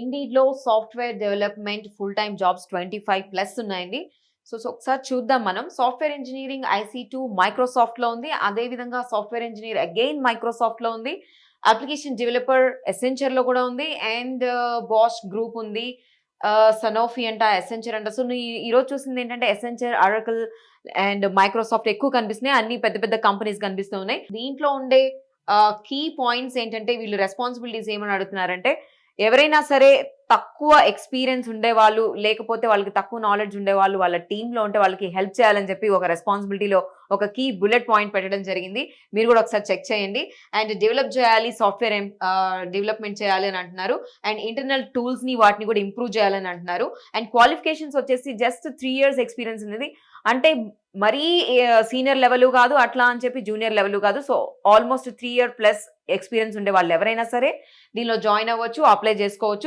ఇండీడ్‌లో software development full time jobs 25+ ఉన్నాయండి. ఒకసారి చూద్దాం మనం. సాఫ్ట్‌వేర్ ఇంజినీరింగ్ ఐసీ2 మైక్రోసాఫ్ట్‌లో ఉంది. అదే విధంగా సాఫ్ట్‌వేర్ ఇంజినీర్ అగైన్ మైక్రోసాఫ్ట్‌లో ఉంది. అప్లికేషన్ డెవలపర్ ఎసెంచర్‌లో కూడా ఉంది. అండ్ బాష్ గ్రూప్ ఉంది. సనోఫీ అంట, ఎసెంచర్ అంట. ఈరోజు చూసిందేంటంటే ఎసెంచర్, అరకల్ అండ్ మైక్రోసాఫ్ట్ ఎక్కువ కనిపిస్తున్నాయి. అన్ని పెద్ద పెద్ద కంపెనీస్ కనిపిస్తూ ఉన్నాయి. దీంట్లో ఉండే కీ పాయింట్స్ ఏంటంటే వీళ్ళు రెస్పాన్సిబిలిటీస్ ఏమని అడుగుతున్నారంటే ఎవరైనా సరే తక్కువ ఎక్స్‌పీరియన్స్ ఉండేవాళ్ళు, లేకపోతే వాళ్ళకి తక్కువ నాలెడ్జ్ ఉండేవాళ్ళు వాళ్ళ టీమ్‌లో ఉంటే వాళ్ళకి హెల్ప్ చేయాలని చెప్పి ఒక రెస్పాన్సిబిలిటీలో ఒక కీ బుల్లెట్ పాయింట్ పెట్టడం జరిగింది. మీరు కూడా ఒకసారి చెక్ చేయండి. అండ్ డెవలప్ చేయాలి, సాఫ్ట్‌వేర్ డెవలప్‌మెంట్ చేయాలి అని అంటున్నారు. అండ్ ఇంటర్నల్ టూల్స్‌ని వాటిని కూడా ఇంప్రూవ్ చేయాలని అంటున్నారు. అండ్ క్వాలిఫికేషన్స్ వచ్చేసి జస్ట్ 3 ఇయర్స్ ఎక్స్‌పీరియన్స్ ఉన్నది. అంటే మరీ సీనియర్ లెవెల్ కాదు, అట్లా అని చెప్పి జూనియర్ లెవెల్ కాదు. ఆల్మోస్ట్ 3 ఇయర్ ప్లస్ ఎక్స్‌పీరియన్స్ ఉండే వాళ్ళు ఎవరైనా సరే దీనిలో జాయిన్ అవ్వచ్చు, అప్లై చేసుకోవచ్చు.